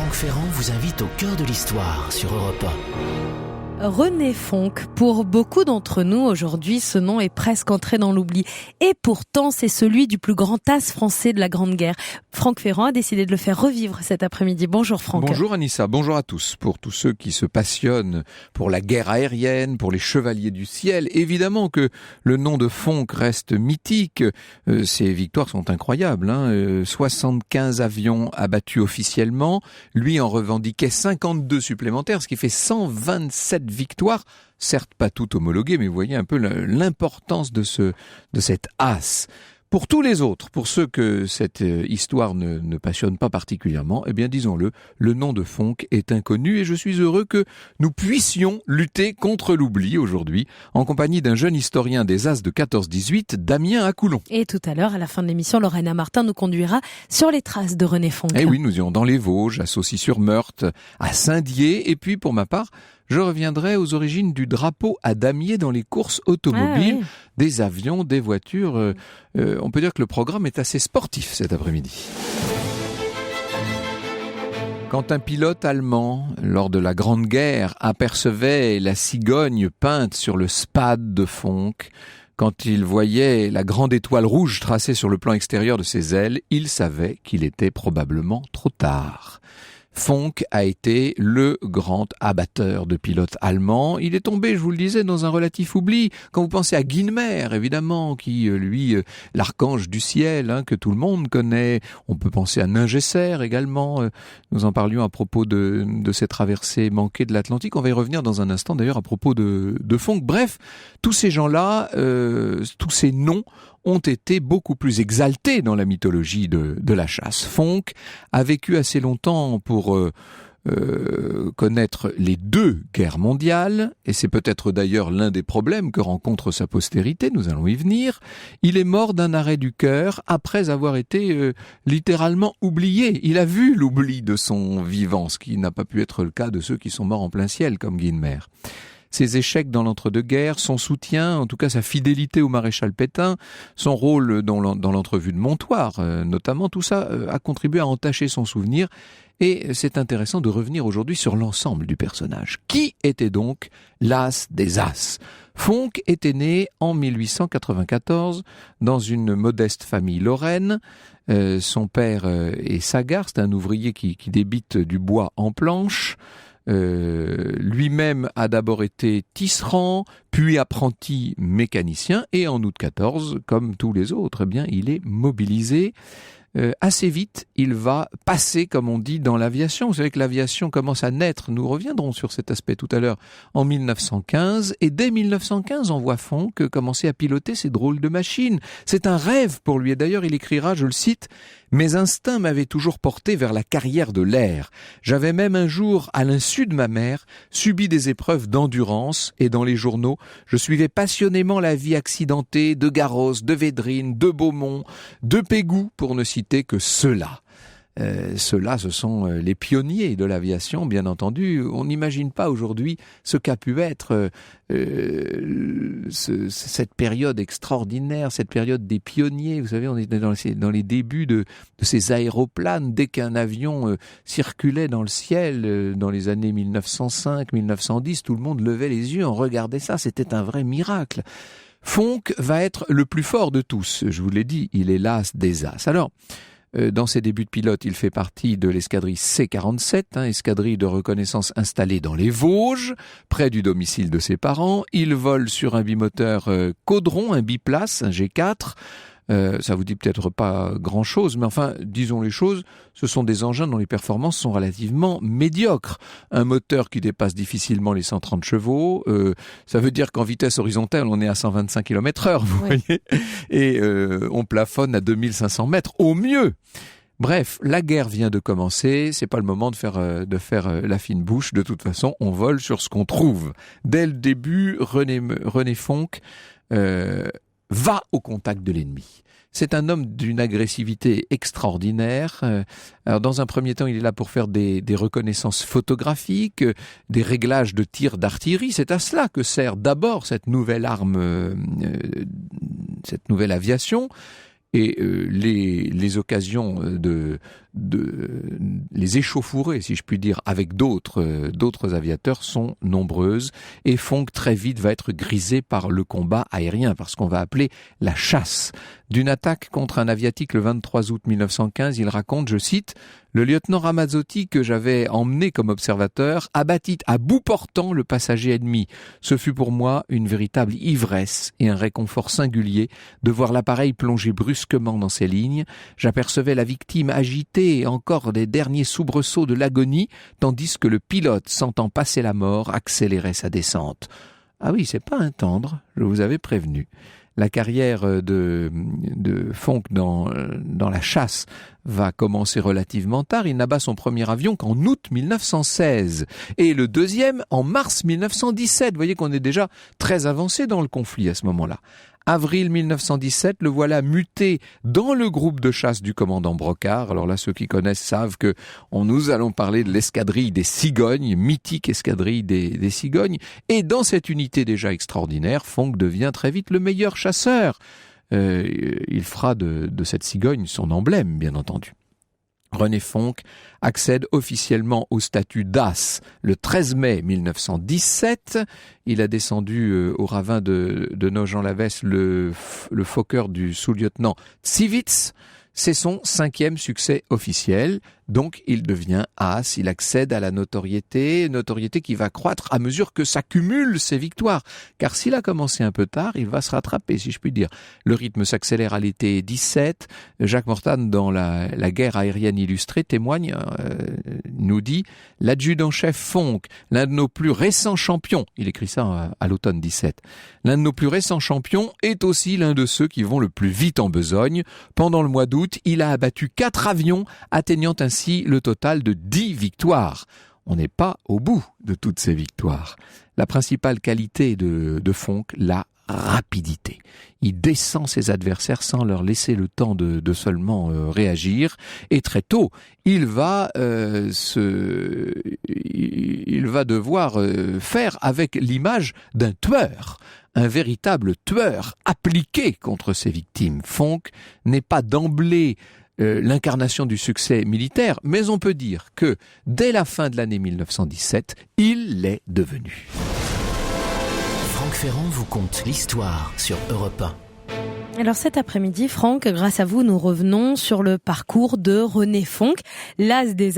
Franck Ferrand vous invite au cœur de l'histoire sur Europe 1. René Fonck, pour beaucoup d'entre nous aujourd'hui, ce nom est presque entré dans l'oubli. Et pourtant, c'est celui du plus grand as français de la Grande Guerre. Franck Ferrand a décidé de le faire revivre cet après-midi. Bonjour Franck. Bonjour Anissa, bonjour à tous. Pour tous ceux qui se passionnent pour la guerre aérienne, pour les chevaliers du ciel, évidemment que le nom de Fonck reste mythique. Ses victoires sont incroyables. 75 avions abattus officiellement. Lui en revendiquait 52 supplémentaires, ce qui fait 127 victoires, certes pas toutes homologuées, mais vous voyez un peu l'importance de cet as. Pour tous les autres, pour ceux que cette histoire ne passionne pas particulièrement, eh bien disons-le, le nom de Fonck est inconnu et je suis heureux que nous puissions lutter contre l'oubli aujourd'hui en compagnie d'un jeune historien des As de 14-18, Damien Acoulon. Et tout à l'heure, à la fin de l'émission, Lorena Martin nous conduira sur les traces de René Fonck. Eh oui, nous irons dans les Vosges, à Saucy-sur-Meurthe, à Saint-Dié et puis pour ma part, je reviendrai aux origines du drapeau à damier dans les courses automobiles, des avions, des voitures. On peut dire que le programme est assez sportif cet après-midi. Quand un pilote allemand, lors de la Grande Guerre, apercevait la cigogne peinte sur le spade de Fonck, quand il voyait la grande étoile rouge tracée sur le plan extérieur de ses ailes, il savait qu'il était probablement trop tard. Fonck a été le grand abatteur de pilotes allemands. Il est tombé, je vous le disais, dans un relatif oubli. Quand vous pensez à Guynemer, évidemment, qui, lui, l'archange du ciel, que tout le monde connaît. On peut penser à Ningesser également. Nous en parlions à propos de ces traversées manquées de l'Atlantique. On va y revenir dans un instant, d'ailleurs, à propos de Fonck. Bref, tous ces gens-là, tous ces noms ont été beaucoup plus exaltés dans la mythologie de la chasse. Fonck a vécu assez longtemps pour connaître les deux guerres mondiales, et c'est peut-être d'ailleurs l'un des problèmes que rencontre sa postérité, nous allons y venir. Il est mort d'un arrêt du cœur après avoir été littéralement oublié. Il a vu l'oubli de son vivant, ce qui n'a pas pu être le cas de ceux qui sont morts en plein ciel, comme Guynemer. Ses échecs dans l'entre-deux-guerres, son soutien, en tout cas sa fidélité au maréchal Pétain, son rôle dans l'entrevue de Montoire, notamment, tout ça a contribué à entacher son souvenir. Et c'est intéressant de revenir aujourd'hui sur l'ensemble du personnage. Qui était donc l'as des as ? Fonck était né en 1894 dans une modeste famille lorraine. Son père est sagard, c'est un ouvrier qui débite du bois en planche. Lui-même a d'abord été tisserand, puis apprenti mécanicien, et en août 14, comme tous les autres, eh bien, il est mobilisé. Assez vite, il va passer, comme on dit, dans l'aviation. Vous savez que l'aviation commence à naître, nous reviendrons sur cet aspect tout à l'heure, en 1915, et dès 1915, on voit Fonck commencer à piloter ces drôles de machines. C'est un rêve pour lui, et d'ailleurs il écrira, je le cite, « Mes instincts m'avaient toujours porté vers la carrière de l'air. J'avais même un jour, à l'insu de ma mère, subi des épreuves d'endurance, et dans les journaux, je suivais passionnément la vie accidentée de Garros, de Védrine, de Beaumont, de Pégou, pour ne citer que ceux-là. Ceux-là, ce sont les pionniers de l'aviation, bien entendu. On n'imagine pas aujourd'hui ce qu'a pu être cette période extraordinaire, cette période des pionniers. Vous savez, on était dans les débuts de ces aéroplanes. Dès qu'un avion circulait dans le ciel, dans les années 1905, 1910, tout le monde levait les yeux, on regardait ça, c'était un vrai miracle. Fonck va être le plus fort de tous. Je vous l'ai dit, il est l'as des as. Alors, dans ses débuts de pilote, il fait partie de l'escadrille C-47, escadrille de reconnaissance installée dans les Vosges, près du domicile de ses parents. Il vole sur un bimoteur Caudron, un biplace, un G4. Ça vous dit peut-être pas grand-chose, mais enfin, disons les choses, ce sont des engins dont les performances sont relativement médiocres. Un moteur qui dépasse difficilement les 130 chevaux, ça veut dire qu'en vitesse horizontale, on est à 125 km/h, vous voyez, et on plafonne à 2500 mètres, au mieux. Bref, la guerre vient de commencer, c'est pas le moment de faire la fine bouche, de toute façon, on vole sur ce qu'on trouve. Dès le début, René Fonck va au contact de l'ennemi. C'est un homme d'une agressivité extraordinaire. Alors dans un premier temps, il est là pour faire des reconnaissances photographiques, des réglages de tir d'artillerie. C'est à cela que sert d'abord cette nouvelle arme, cette nouvelle aviation. Et les occasions de les échauffourées, si je puis dire, avec d'autres aviateurs sont nombreuses et Fonck très vite va être grisé par le combat aérien, par ce qu'on va appeler la chasse. D'une attaque contre un aviatique le 23 août 1915, il raconte, je cite, « Le lieutenant Ramazzotti que j'avais emmené comme observateur abattit à bout portant le passager ennemi. Ce fut pour moi une véritable ivresse et un réconfort singulier de voir l'appareil plonger brusquement dans ses lignes. J'apercevais la victime agitée et encore des derniers soubresauts de l'agonie, tandis que le pilote, sentant passer la mort, accélérait sa descente. » Ah oui, c'est pas un tendre, je vous avais prévenu. La carrière de Fonck dans la chasse va commencer relativement tard. Il n'abat son premier avion qu'en août 1916 et le deuxième en mars 1917. Vous voyez qu'on est déjà très avancé dans le conflit à ce moment-là. Avril 1917, le voilà muté dans le groupe de chasse du commandant Brocard. Alors là, ceux qui connaissent savent que nous allons parler de l'escadrille des Cigognes, mythique escadrille des Cigognes. Et dans cette unité déjà extraordinaire, Fonck devient très vite le meilleur chasseur. Il fera de cette cigogne son emblème, bien entendu. René Fonck accède officiellement au statut d'as le 13 mai 1917. Il a descendu au ravin de Nogent-la-Vesse le Fokker du sous-lieutenant Zivitz. C'est son 5e succès officiel, donc il devient as, il accède à la notoriété qui va croître à mesure que s'accumulent ses victoires. Car s'il a commencé un peu tard, il va se rattraper, si je puis dire. Le rythme s'accélère à l'été 17. Jacques Mortane, dans la guerre aérienne illustrée, témoigne, nous dit « L'adjudant-chef Fonck, l'un de nos plus récents champions », il écrit ça à l'automne 17, « l'un de nos plus récents champions est aussi l'un de ceux qui vont le plus vite en besogne. Pendant le mois d'août, il a abattu 4 avions, atteignant ainsi le total de 10 victoires. On n'est pas au bout de toutes ces victoires. La principale qualité de Fonck, la rapidité. Il descend ses adversaires sans leur laisser le temps de seulement réagir. Et très tôt, il va devoir faire avec l'image d'un tueur. Un véritable tueur appliqué contre ses victimes. Fonck n'est pas d'emblée l'incarnation du succès militaire, mais on peut dire que dès la fin de l'année 1917, il l'est devenu. Franck Ferrand vous conte l'histoire sur Europe 1. Alors cet après-midi, Franck, grâce à vous, nous revenons sur le parcours de René Fonck, l'as des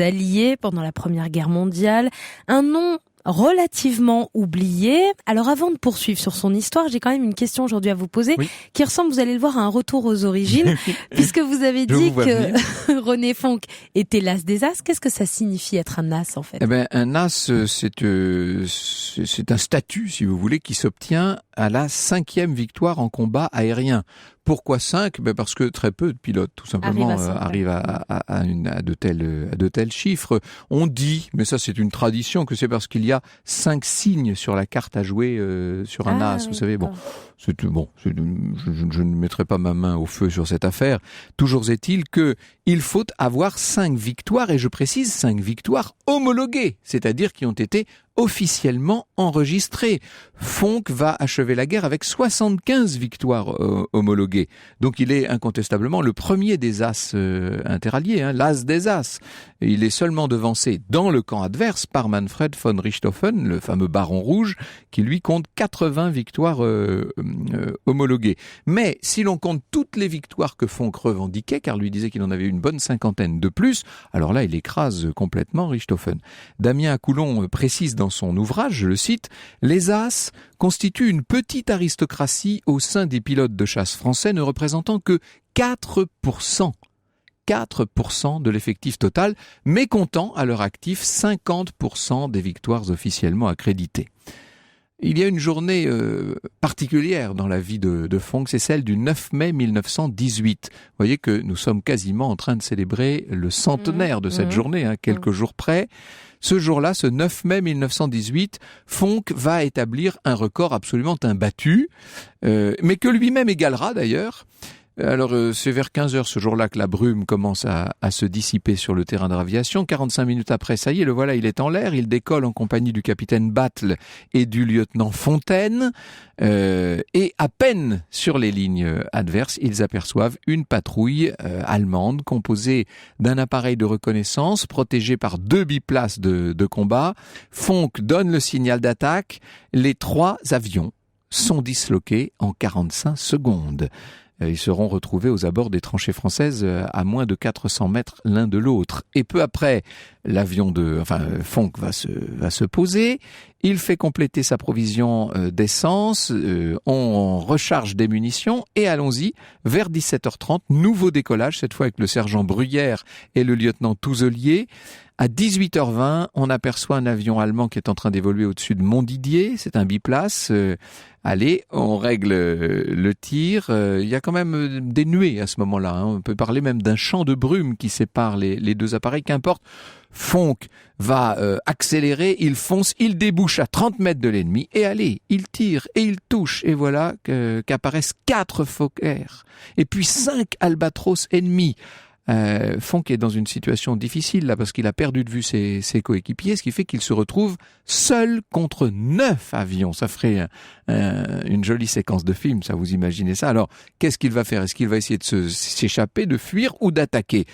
Alliés pendant la Première Guerre mondiale. Un nom relativement oublié. Alors avant de poursuivre sur son histoire, j'ai quand même une question aujourd'hui à vous poser qui ressemble, vous allez le voir, à un retour aux origines, puisque vous avez dit que René Fonck était l'as des as. Qu'est-ce que ça signifie être un as en fait ? Eh ben, un as, c'est un statut, si vous voulez, qui s'obtient à la 5e victoire en combat aérien. Pourquoi 5 ? Ben parce que très peu de pilotes, tout simplement, arrivent à de tels chiffres. On dit, mais ça c'est une tradition, que c'est parce qu'il y a 5 signes sur la carte à jouer sur un as. Vous savez, je ne mettrai pas ma main au feu sur cette affaire. Toujours est-il que il faut avoir 5 victoires, et je précise 5 victoires homologuées, c'est-à-dire qui ont été officiellement enregistrées. Fonck va achever la guerre avec 75 victoires homologuées. Donc il est incontestablement le premier des as interalliés, l'as des as. Et il est seulement devancé dans le camp adverse par Manfred von Richthofen, le fameux baron rouge, qui lui compte 80 victoires homologuées. Mais si l'on compte toutes les victoires que Fonck revendiquait, car lui disait qu'il en avait une bonne 50aine de plus, alors là il écrase complètement Richthofen. Damien Acoulon précise dans son ouvrage, je le cite, « Les as constituent une petite aristocratie au sein des pilotes de chasse français ne représentant que 4% de l'effectif total, mais comptant à leur actif 50% des victoires officiellement accréditées. » Il y a une journée particulière dans la vie de Fonck, c'est celle du 9 mai 1918. Vous voyez que nous sommes quasiment en train de célébrer le centenaire de cette journée, quelques jours près. Ce jour-là, ce 9 mai 1918, Fonck va établir un record absolument imbattu, mais que lui-même égalera d'ailleurs. Alors, c'est vers 15h ce jour-là que la brume commence à se dissiper sur le terrain de l'aviation. 45 minutes après, ça y est, le voilà, il est en l'air. Il décolle en compagnie du capitaine Battle et du lieutenant Fontaine. Et à peine sur les lignes adverses, ils aperçoivent une patrouille allemande composée d'un appareil de reconnaissance protégé par 2 biplaces de combat. Fonck donne le signal d'attaque. Les 3 avions sont disloqués en 45 secondes. Ils seront retrouvés aux abords des tranchées françaises à moins de 400 mètres l'un de l'autre. Et peu après, Fonck va se poser. Il fait compléter sa provision d'essence. On recharge des munitions et allons-y. Vers 17h30, nouveau décollage, cette fois avec le sergent Bruyère et le lieutenant Touzelier. À 18h20, on aperçoit un avion allemand qui est en train d'évoluer au-dessus de Montdidier. C'est un biplace. Allez, on règle le tir. Il y a quand même des nuées à ce moment-là. Hein. On peut parler même d'un champ de brume qui sépare les 2 appareils. Qu'importe, Fonck va accélérer, il fonce, il débouche à 30 mètres de l'ennemi. Et allez, il tire et il touche. Et voilà qu'apparaissent 4 Fokker et puis 5 albatros ennemis. Fonck est dans une situation difficile là parce qu'il a perdu de vue ses coéquipiers, ce qui fait qu'il se retrouve seul contre 9 avions. Ça ferait une jolie séquence de film, ça, vous imaginez ça. Alors, qu'est-ce qu'il va faire? Est-ce qu'il va essayer de s'échapper, de fuir ou d'attaquer?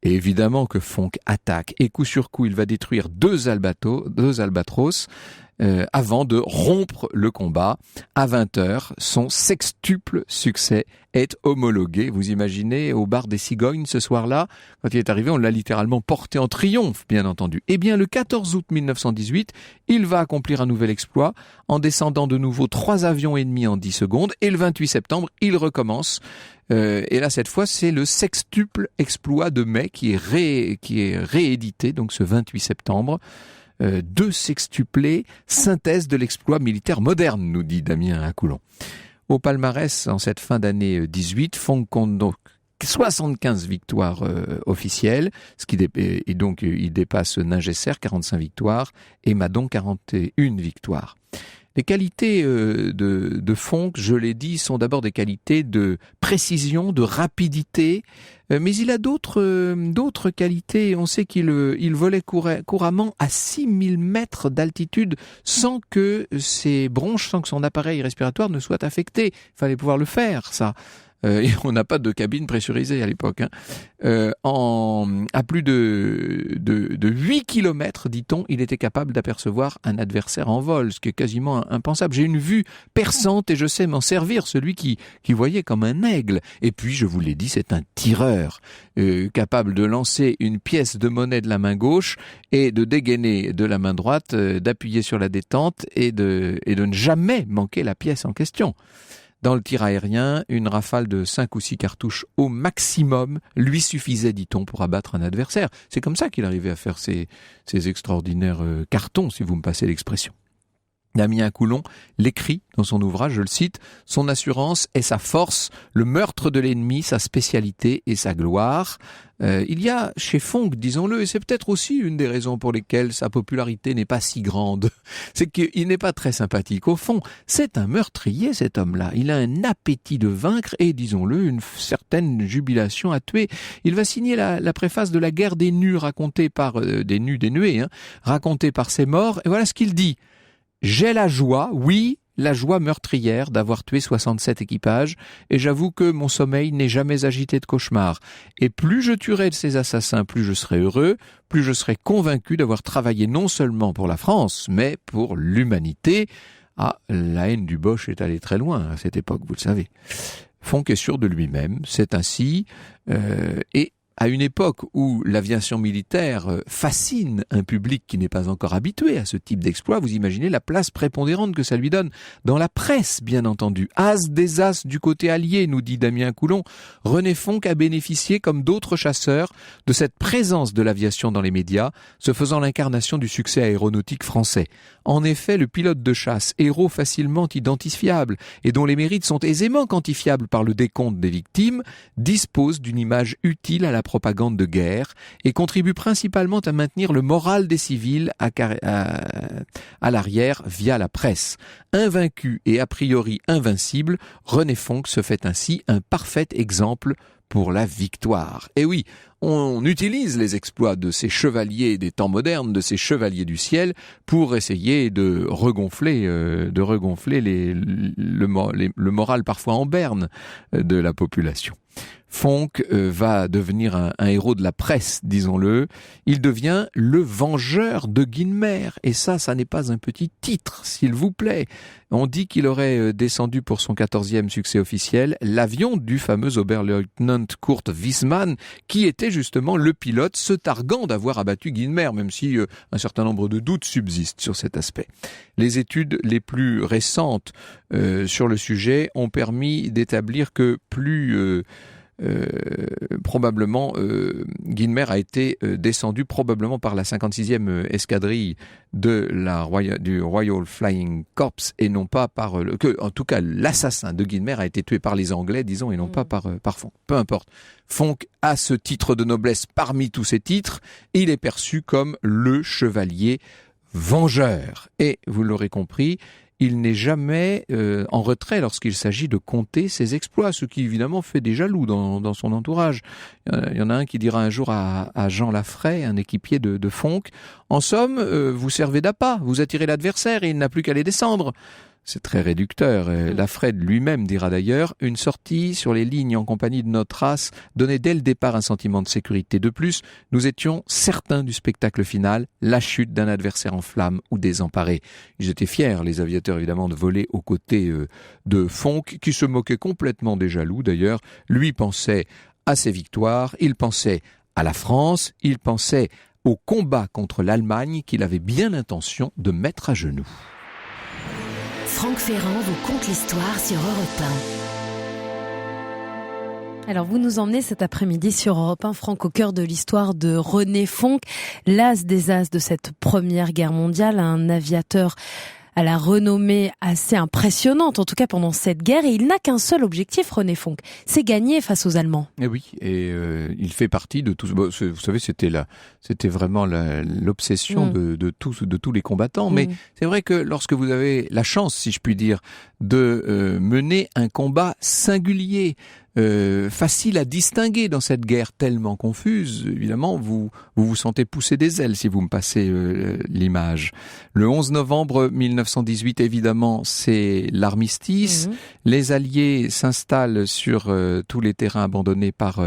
Et évidemment que Fonck attaque. Et coup sur coup, il va détruire 2 albatros avant de rompre le combat. À 20h, son sextuple succès est homologué. Vous imaginez, au bar des Cigognes ce soir-là, quand il est arrivé, on l'a littéralement porté en triomphe, bien entendu. Eh bien, le 14 août 1918, il va accomplir un nouvel exploit en descendant de nouveau 3 avions ennemis en 10 secondes. Et le 28 septembre, il recommence. Et là, cette fois, c'est le sextuple exploit de mai qui est réédité, donc ce 28 septembre. 2 sextuplés, synthèse de l'exploit militaire moderne, nous dit Damien Akoulon. Au palmarès, en cette fin d'année 18, Fonck compte donc 75 victoires officielles, et donc il dépasse Ningesser, 45 victoires, et Madon, 41 victoires. Les qualités de Fonck, je l'ai dit, sont d'abord des qualités de précision, de rapidité, mais il a d'autres qualités. On sait qu'il volait couramment à 6000 mètres d'altitude sans que ses bronches, sans que son appareil respiratoire ne soit affecté. Il fallait pouvoir le faire, ça. Et on n'a pas de cabine pressurisée à l'époque. À plus de 8 kilomètres, dit-on, il était capable d'apercevoir un adversaire en vol, ce qui est quasiment impensable. J'ai une vue perçante et je sais m'en servir, celui qui voyait comme un aigle. Et puis, je vous l'ai dit, c'est un tireur, capable de lancer une pièce de monnaie de la main gauche et de dégainer de la main droite, d'appuyer sur la détente et de ne jamais manquer la pièce en question. Dans le tir aérien, une rafale de 5 ou 6 cartouches au maximum lui suffisait, dit-on, pour abattre un adversaire. C'est comme ça qu'il arrivait à faire ces extraordinaires cartons, si vous me passez l'expression. Damien Akoulon l'écrit dans son ouvrage, je le cite, « Son assurance est sa force, le meurtre de l'ennemi, sa spécialité et sa gloire ». Il y a chez Fonck, disons-le, et c'est peut-être aussi une des raisons pour lesquelles sa popularité n'est pas si grande, c'est qu'il n'est pas très sympathique. Au fond, c'est un meurtrier, cet homme-là. Il a un appétit de vaincre et, disons-le, une certaine jubilation à tuer. Il va signer la préface de la guerre des nus racontée par racontée par ses morts, et voilà ce qu'il dit. J'ai la joie, oui, la joie meurtrière d'avoir tué 67 équipages, et j'avoue que mon sommeil n'est jamais agité de cauchemars. Et plus je tuerai de ces assassins, plus je serai heureux, plus je serai convaincu d'avoir travaillé non seulement pour la France, mais pour l'humanité. Ah, la haine du Boche est allée très loin à cette époque, vous le savez. Fonck est sûr de lui-même, c'est ainsi, et à une époque où l'aviation militaire fascine un public qui n'est pas encore habitué à ce type d'exploit, vous imaginez la place prépondérante que ça lui donne dans la presse, bien entendu. As des as du côté allié, nous dit Damien Akoulon. René Fonck a bénéficié, comme d'autres chasseurs, de cette présence de l'aviation dans les médias, se faisant l'incarnation du succès aéronautique français. En effet, le pilote de chasse, héros facilement identifiable et dont les mérites sont aisément quantifiables par le décompte des victimes, dispose d'une image utile à la propagande de guerre et contribue principalement à maintenir le moral des civils à l'arrière via la presse. Invaincu et a priori invincible, René Fonck se fait ainsi un parfait exemple pour la victoire. Et oui, on utilise les exploits de ces chevaliers des temps modernes, de ces chevaliers du ciel, pour essayer de regonfler le moral parfois en berne de la population. Fonck va devenir un héros de la presse, disons-le. Il devient le vengeur de Guynemer. Et ça n'est pas un petit titre, s'il vous plaît. On dit qu'il aurait descendu pour son 14e succès officiel l'avion du fameux Oberleutnant Kurt Wiesmann, qui était justement le pilote se targuant d'avoir abattu Guynemer, même si un certain nombre de doutes subsistent sur cet aspect. Les études les plus récentes sur le sujet ont permis d'établir que probablement Guynemer a été descendu probablement par la 56e escadrille du Royal Flying Corps et non pas en tout cas l'assassin de Guynemer a été tué par les Anglais, disons, et non pas par Fonck. Peu importe. Fonck a ce titre de noblesse parmi tous ses titres, et il est perçu comme le chevalier vengeur. Et vous l'aurez compris, il n'est jamais en retrait lorsqu'il s'agit de compter ses exploits, ce qui évidemment fait des jaloux dans son entourage. Il y en a un qui dira un jour à Jean Laffray, un équipier de Fonck, « En somme, vous servez d'appât, vous attirez l'adversaire et il n'a plus qu'à les descendre ». C'est très réducteur. Laffray lui-même dira d'ailleurs « Une sortie sur les lignes en compagnie de notre race donnait dès le départ un sentiment de sécurité. De plus, nous étions certains du spectacle final, la chute d'un adversaire en flammes ou désemparé. » Ils étaient fiers, les aviateurs évidemment, de voler aux côtés de Fonck, qui se moquait complètement des jaloux d'ailleurs. Lui pensait à ses victoires, il pensait à la France, il pensait au combat contre l'Allemagne qu'il avait bien l'intention de mettre à genoux. Franck Ferrand vous conte l'histoire sur Europe 1. Alors vous nous emmenez cet après-midi sur Europe 1, Franck, au cœur de l'histoire de René Fonck, l'as des as de cette Première Guerre mondiale, un aviateur à la renommée assez impressionnante, en tout cas pendant cette guerre, et il n'a qu'un seul objectif, René Fonck, c'est gagner face aux Allemands. Et oui, et il fait partie de tout. Vous savez, c'était vraiment l'obsession de tous les combattants. Mais c'est vrai que lorsque vous avez la chance, si je puis dire, de mener un combat singulier, facile à distinguer dans cette guerre tellement confuse, évidemment, vous sentez pousser des ailes si vous me passez l'image. Le 11 novembre 1918, évidemment, c'est l'armistice. Les Alliés s'installent sur tous les terrains abandonnés par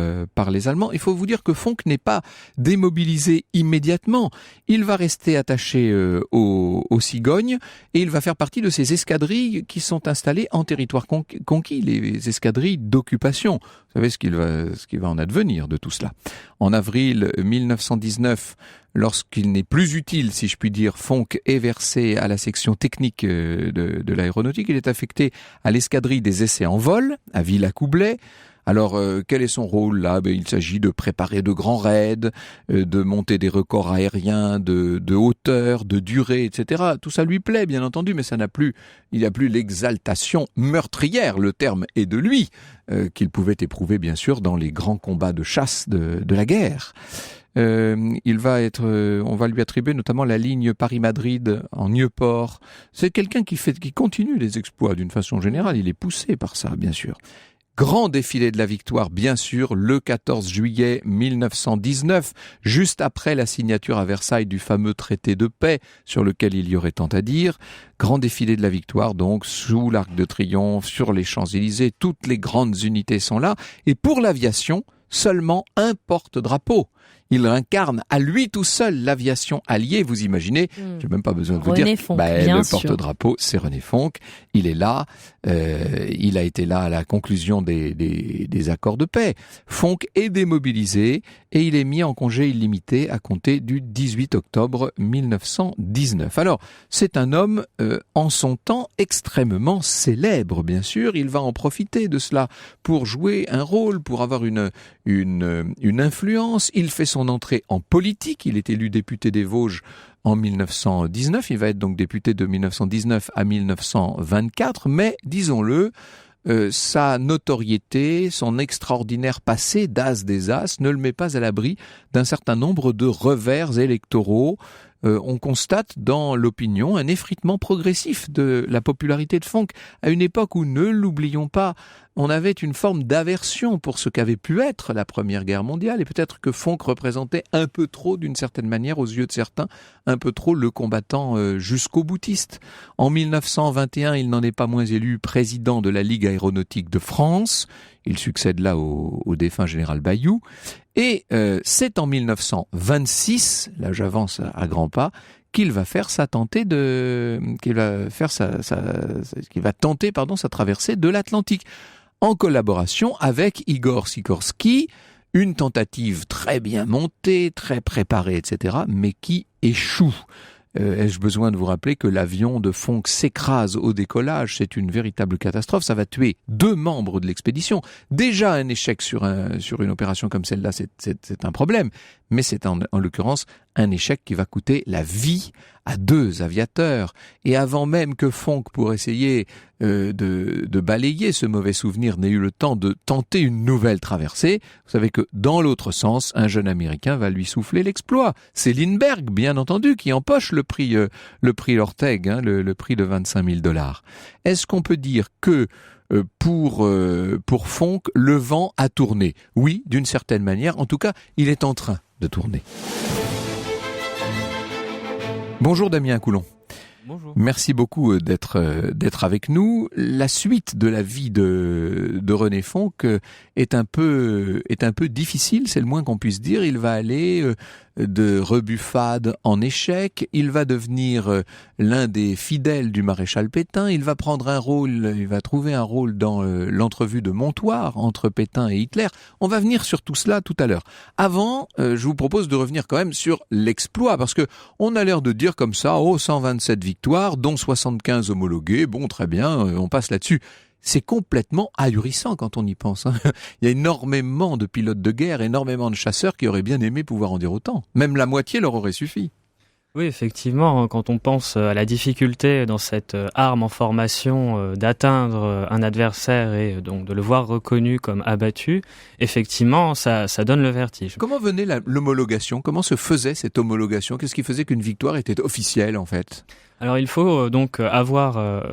les Allemands. Il faut vous dire que Fonck n'est pas démobilisé immédiatement. Il va rester attaché aux cigognes et il va faire partie de ces escadrilles qui sont installées en territoire conquis, les escadrilles d'occupation. Vous savez ce qu'il va en advenir de tout cela. En avril 1919, lorsqu'il n'est plus utile, si je puis dire, Fonck est versé à la section technique de l'aéronautique. Il est affecté à l'escadrille des essais en vol, à Villacoublay. Alors, quel est son rôle là ? Il s'agit de préparer de grands raids, de monter des records aériens, de hauteur, de durée, etc. Tout ça lui plaît, bien entendu, mais il n'y a plus l'exaltation meurtrière, le terme est de lui, qu'il pouvait éprouver, bien sûr, dans les grands combats de chasse de la guerre. On va lui attribuer notamment la ligne Paris-Madrid en Nieuport. C'est quelqu'un qui continue les exploits d'une façon générale, il est poussé par ça, bien sûr. Grand défilé de la victoire, bien sûr, le 14 juillet 1919, juste après la signature à Versailles du fameux traité de paix sur lequel il y aurait tant à dire. Grand défilé de la victoire, donc, sous l'Arc de Triomphe, sur les Champs-Élysées, toutes les grandes unités sont là. Et pour l'aviation, seulement un porte-drapeau. Il incarne à lui tout seul l'aviation alliée, vous imaginez. J'ai même pas besoin de vous René dire. Fonck, bien le sûr. porte-drapeau, c'est René Fonck. Il est là. Il a été là à la conclusion des accords de paix. Fonck est démobilisé et il est mis en congé illimité à compter du 18 octobre 1919. Alors, c'est un homme en son temps extrêmement célèbre, bien sûr. Il va en profiter de cela pour jouer un rôle, pour avoir une influence. Il fait son entrée en politique. Il est élu député des Vosges en 1919. Il va être donc député de 1919 à 1924. Mais, disons-le, sa notoriété, son extraordinaire passé d'as des as ne le met pas à l'abri d'un certain nombre de revers électoraux. On constate dans l'opinion un effritement progressif de la popularité de Fonck à une époque où, ne l'oublions pas, on avait une forme d'aversion pour ce qu'avait pu être la Première Guerre mondiale, et peut-être que Fonck représentait un peu trop, d'une certaine manière, aux yeux de certains, un peu trop le combattant jusqu'au boutiste. En 1921, il n'en est pas moins élu président de la Ligue aéronautique de France. Il succède là au défunt général Bayou. Et c'est en 1926, là j'avance à grands pas, qu'il va faire sa traversée de l'Atlantique, en collaboration avec Igor Sikorsky, une tentative très bien montée, très préparée, etc., mais qui échoue. Ai-je besoin de vous rappeler que l'avion de Fonck s'écrase au décollage? C'est une véritable catastrophe. Ça va tuer 2 membres de l'expédition. Déjà, un échec sur une opération comme celle-là, c'est un problème. Mais c'est en l'occurrence un échec qui va coûter la vie à 2 aviateurs. Et avant même que Fonck, pour essayer de balayer ce mauvais souvenir, n'ait eu le temps de tenter une nouvelle traversée, vous savez que dans l'autre sens, un jeune Américain va lui souffler l'exploit. C'est Lindbergh, bien entendu, qui empoche le prix Orteig, le prix de $25 000. Est-ce qu'on peut dire que pour Fonck, le vent a tourné? Oui, d'une certaine manière. En tout cas, il est en train de tourner. Bonjour Damien Coulon. Bonjour. Merci beaucoup d'être avec nous. La suite de la vie de René Fonck est un peu difficile, c'est le moins qu'on puisse dire. Il va aller de rebuffade en échec, il va devenir l'un des fidèles du maréchal Pétain, il va trouver un rôle dans l'entrevue de Montoire entre Pétain et Hitler. On va venir sur tout cela tout à l'heure. Avant, je vous propose de revenir quand même sur l'exploit, parce que on a l'air de dire comme ça, 127 victoires, dont 75 homologuées, bon très bien, on passe là-dessus. C'est complètement ahurissant quand on y pense. Il y a énormément de pilotes de guerre, énormément de chasseurs qui auraient bien aimé pouvoir en dire autant. Même la moitié leur aurait suffi. Oui, effectivement, quand on pense à la difficulté dans cette arme en formation d'atteindre un adversaire et donc de le voir reconnu comme abattu, effectivement, ça donne le vertige. Comment venait l'homologation? Comment se faisait cette homologation? Qu'est-ce qui faisait qu'une victoire était officielle en fait? Alors il faut donc avoir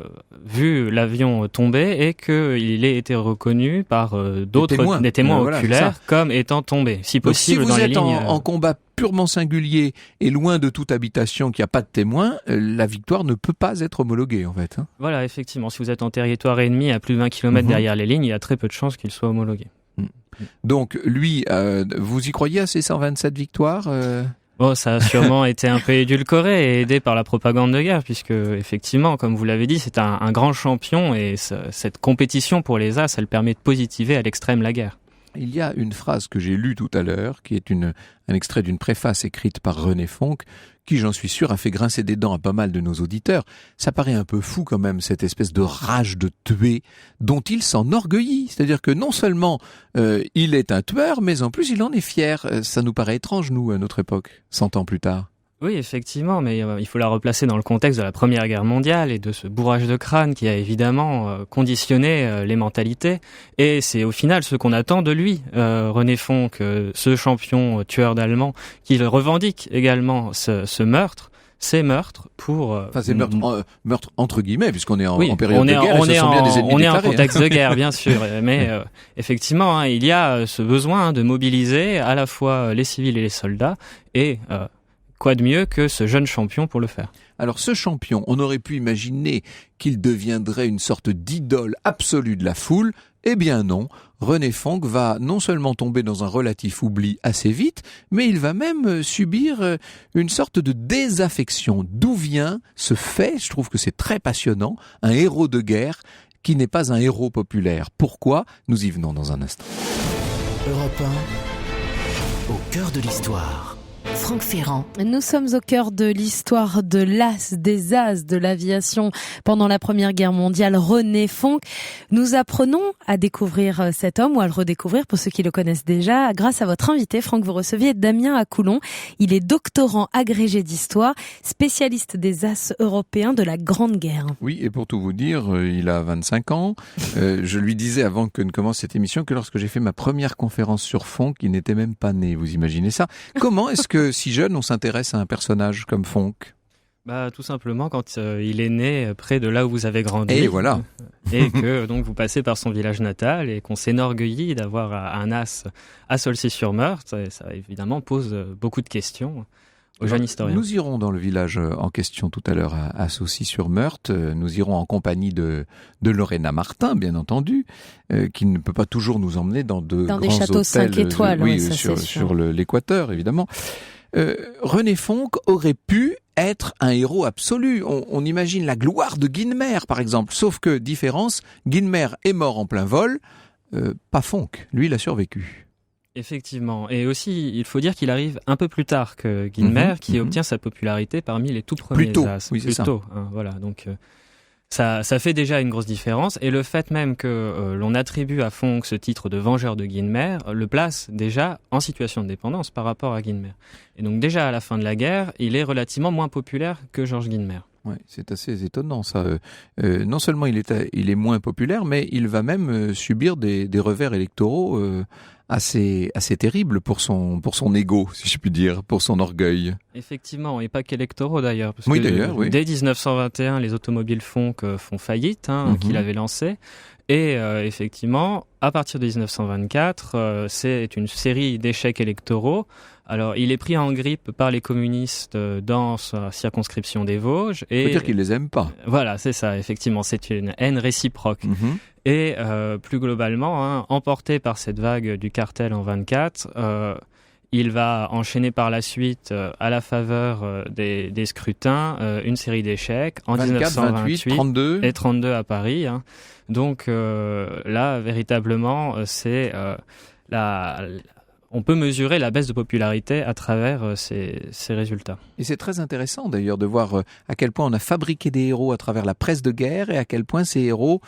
vu l'avion tomber et qu'il ait été reconnu par des témoins oculaires comme étant tombé, si possible dans les lignes. Si vous êtes en combat purement singulier et loin de toute habitation qui a pas de témoins, la victoire ne peut pas être homologuée en fait. Voilà, effectivement, si vous êtes en territoire ennemi à plus de 20 km derrière les lignes, il y a très peu de chances qu'il soit homologué. Donc lui, vous y croyez à ces 127 victoires Bon, ça a sûrement été un peu édulcoré et aidé par la propagande de guerre, puisque effectivement, comme vous l'avez dit, c'est un grand champion et cette compétition pour les As, elle permet de positiver à l'extrême la guerre. Il y a une phrase que j'ai lue tout à l'heure, qui est un extrait d'une préface écrite par René Fonck, qui, j'en suis sûr, a fait grincer des dents à pas mal de nos auditeurs. Ça paraît un peu fou quand même, cette espèce de rage de tuer dont il s'enorgueillit. C'est-à-dire que non seulement il est un tueur, mais en plus il en est fier. Ça nous paraît étrange, nous, à notre époque, 100 ans plus tard. Oui, effectivement, mais il faut la replacer dans le contexte de la Première Guerre mondiale et de ce bourrage de crâne qui a évidemment conditionné les mentalités. Et c'est au final ce qu'on attend de lui, René Fonck, ce champion tueur d'Allemands, qui revendique également ce meurtre. Ces meurtres pour... Enfin, c'est meurtre entre guillemets, puisqu'on est en période de guerre, on est en contexte de guerre, bien sûr. Mais effectivement, il y a ce besoin de mobiliser à la fois les civils et les soldats. Et quoi de mieux que ce jeune champion pour le faire? Alors ce champion, on aurait pu imaginer qu'il deviendrait une sorte d'idole absolue de la foule. Eh bien non, René Fonck va non seulement tomber dans un relatif oubli assez vite, mais il va même subir une sorte de désaffection. D'où vient ce fait? Je trouve que c'est très passionnant, un héros de guerre qui n'est pas un héros populaire. Pourquoi? Nous y venons dans un instant. Europe 1, au cœur de l'histoire. Franck Ferrand. Nous sommes au cœur de l'histoire de l'as des as de l'aviation pendant la Première Guerre mondiale, René Fonck. Nous apprenons à découvrir cet homme, ou à le redécouvrir pour ceux qui le connaissent déjà, grâce à votre invité. Franck, vous receviez Damien Acoulon. Il est doctorant agrégé d'histoire, spécialiste des as européens de la Grande Guerre. Oui, et pour tout vous dire, il a 25 ans. Je lui disais avant que ne commence cette émission que lorsque j'ai fait ma première conférence sur Fonck, il n'était même pas né. Vous imaginez ça? Comment est-ce que si jeune, on s'intéresse à un personnage comme Fonck? Tout simplement quand il est né près de là où vous avez grandi. Et voilà. Et que donc vous passez par son village natal et qu'on s'énorgueillit d'avoir un as à Saulcy-sur-Meurthe. Et ça évidemment pose beaucoup de questions aux jeunes historiens. Nous irons dans le village en question tout à l'heure à Saulcy-sur-Meurthe. Nous irons en compagnie de Lorena Martin, bien entendu, qui ne peut pas toujours nous emmener dans de dans grands des châteaux hôtels, 5 étoiles. oui, ça, sur l'équateur, évidemment. René Fonck aurait pu être un héros absolu. On imagine la gloire de Guynemer, par exemple. Sauf que, différence, Guynemer est mort en plein vol, pas Fonck. Lui, il a survécu. Effectivement. Et aussi, il faut dire qu'il arrive un peu plus tard que Guynemer, qui obtient sa popularité parmi les tout premiers Plus tôt, as. oui, c'est ça. Voilà, donc ça fait déjà une grosse différence. Et le fait même que l'on attribue à Fonck ce titre de vengeur de Guynemer le place déjà en situation de dépendance par rapport à Guynemer. Et donc déjà à la fin de la guerre, il est relativement moins populaire que Georges Guynemer. Ouais, c'est assez étonnant ça. Non seulement il est moins populaire, mais il va même subir des revers électoraux assez terribles pour son ego, si je puis dire, pour son orgueil. Effectivement, et pas qu'électoraux d'ailleurs. Parce oui, que d'ailleurs, oui. Dès 1921, les automobiles Fonck font faillite, qu'il avait lancé. Et effectivement, à partir de 1924, c'est une série d'échecs électoraux. Alors, il est pris en grippe par les communistes dans sa circonscription des Vosges. Ça veut dire qu'ils les aiment pas. Voilà, c'est ça, effectivement, c'est une haine réciproque. Et plus globalement, emporté par cette vague du cartel en 24, il va enchaîner par la suite, à la faveur des scrutins, une série d'échecs en 24, 1928 28, 32. et 32 à Paris. Donc là, véritablement, c'est on peut mesurer la baisse de popularité à travers ces résultats. Et c'est très intéressant d'ailleurs de voir à quel point on a fabriqué des héros à travers la presse de guerre et à quel point ces héros